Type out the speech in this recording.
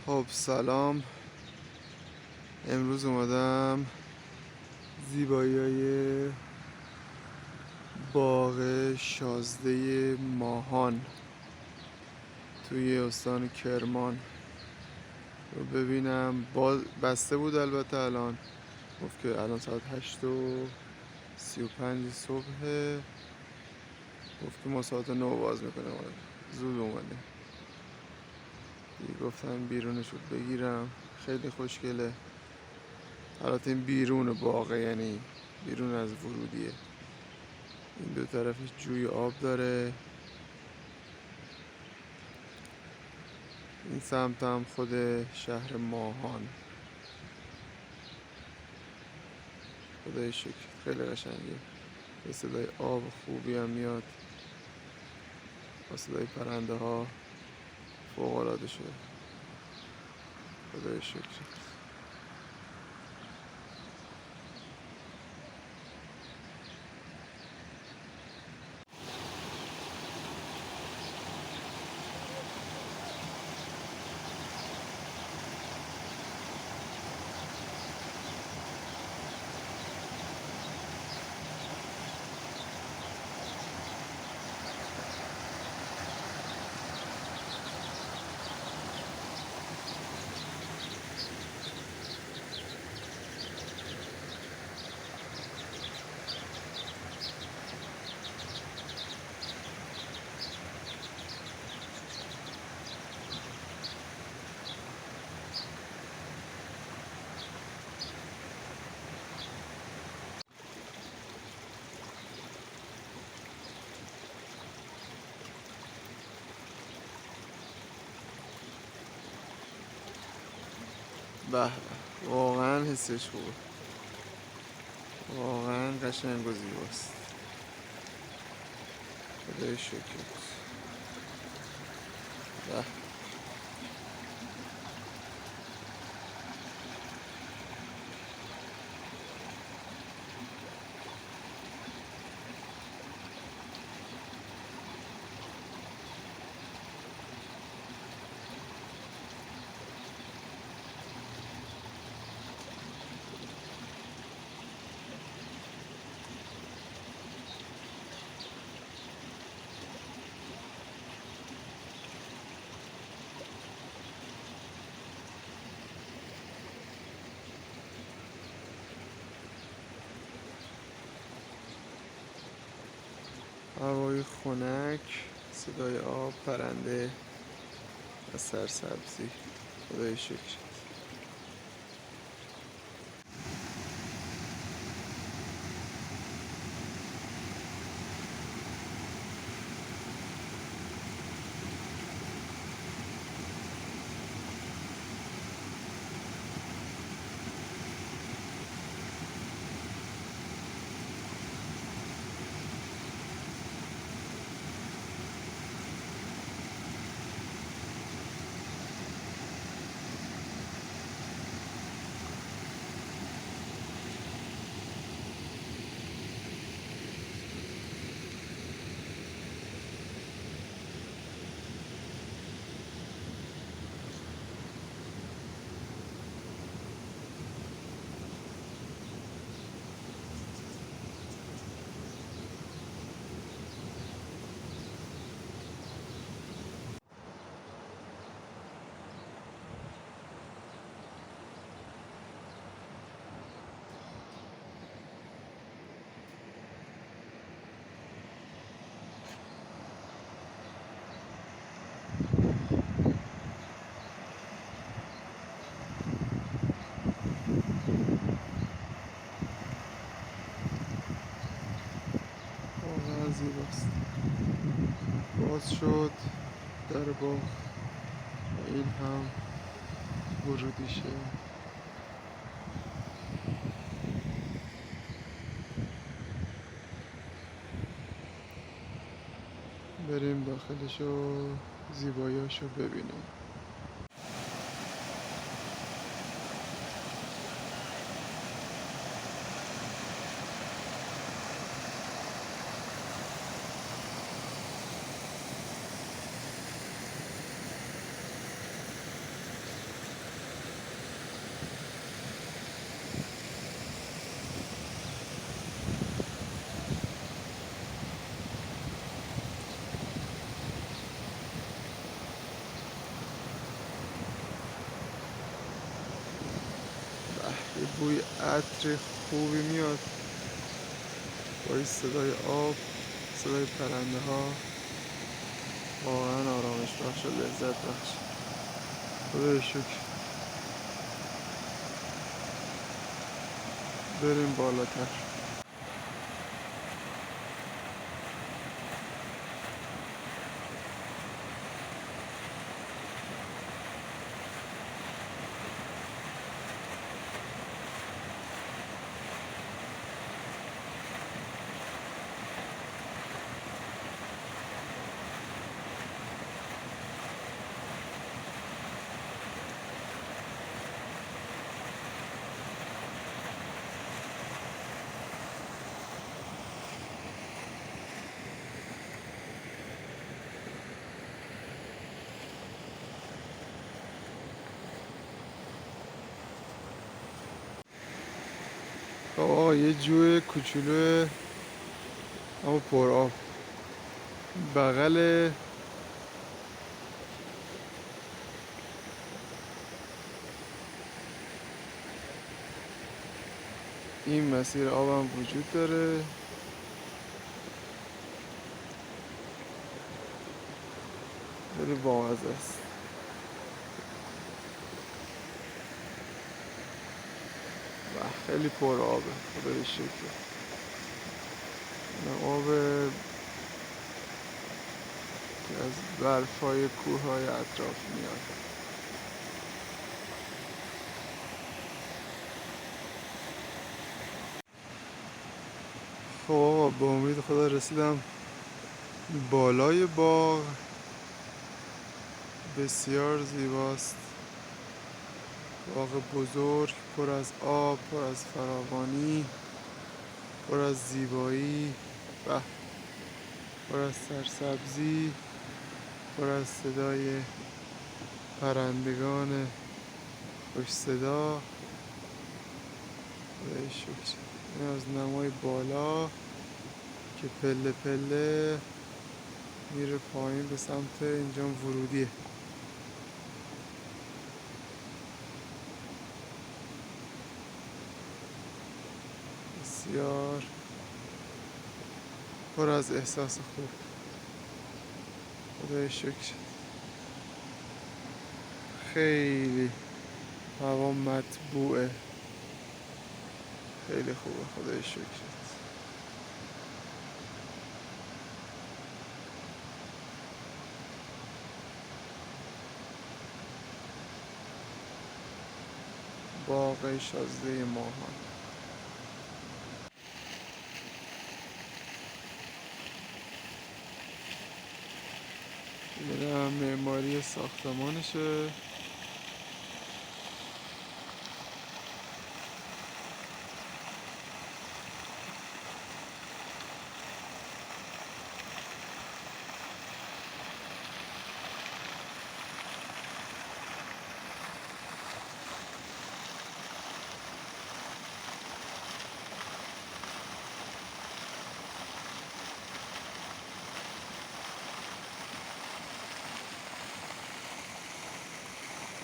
خب سلام. امروز اومدم زیبایی های باغ شازده ماهان توی استان کرمان رو ببینم. بسته بود البته. الان گفت که الان ساعت 8:35 صبح. گفت که ما ساعت 9 باز میکنیم. زود اومده. گفتم بیرونش رو بگیرم. خیلی خوشگله. البته این بیرون باغه، یعنی بیرون از ورودیه. این دو طرفش جوی آب داره. این سمت هم خود شهر ماهان. خدای شکر خیلی قشنگه. به صدای آب خوبی هم میاد. با صدای پرنده ها فوق العاده شده. خدای شکر. به به، واقعا حسش خوبه. واقعا قشنگ و زیباست. خدای شکر. به. هوای خنک، صدای آب، پرنده و سرسبزی. خدای شکر. واقعا زیباست. باز شد در باغ. این هم ورودیشه. بریم داخلشو، زیباییاشو ببینیم. یه بوی عطر خوبی میاد با این صدای آب، صدای پرنده ها، واقعا آرامش بخش و لذت بخش. خدای شکر. بریم بالاتر. آقا یه جوی کوچولو اما پر آب بغل این مسیر آبم وجود داره. خیلی بامزه است. و خیلی پر آبه، خدای شکر. این آب که از برفای کوههای اطراف میاد. خب آقا به امید خدا رسیدم بالای باغ. بسیار زیباست، باغ بزرگ، پر از آب، پر از فراوانی، پر از زیبایی و پر از سرسبزی، پر از صدای پرندگان خوش صدا. خدای شکر. این از نمای بالا که پله پله میره پایین به سمت اینجا ورودیه. بسیار پر از احساس خوب. خدای شکر. خیلی هوا مطبوعه، خیلی خوبه. خدای شکر. باغ شازده ماهان. این معماری ساختمانشه.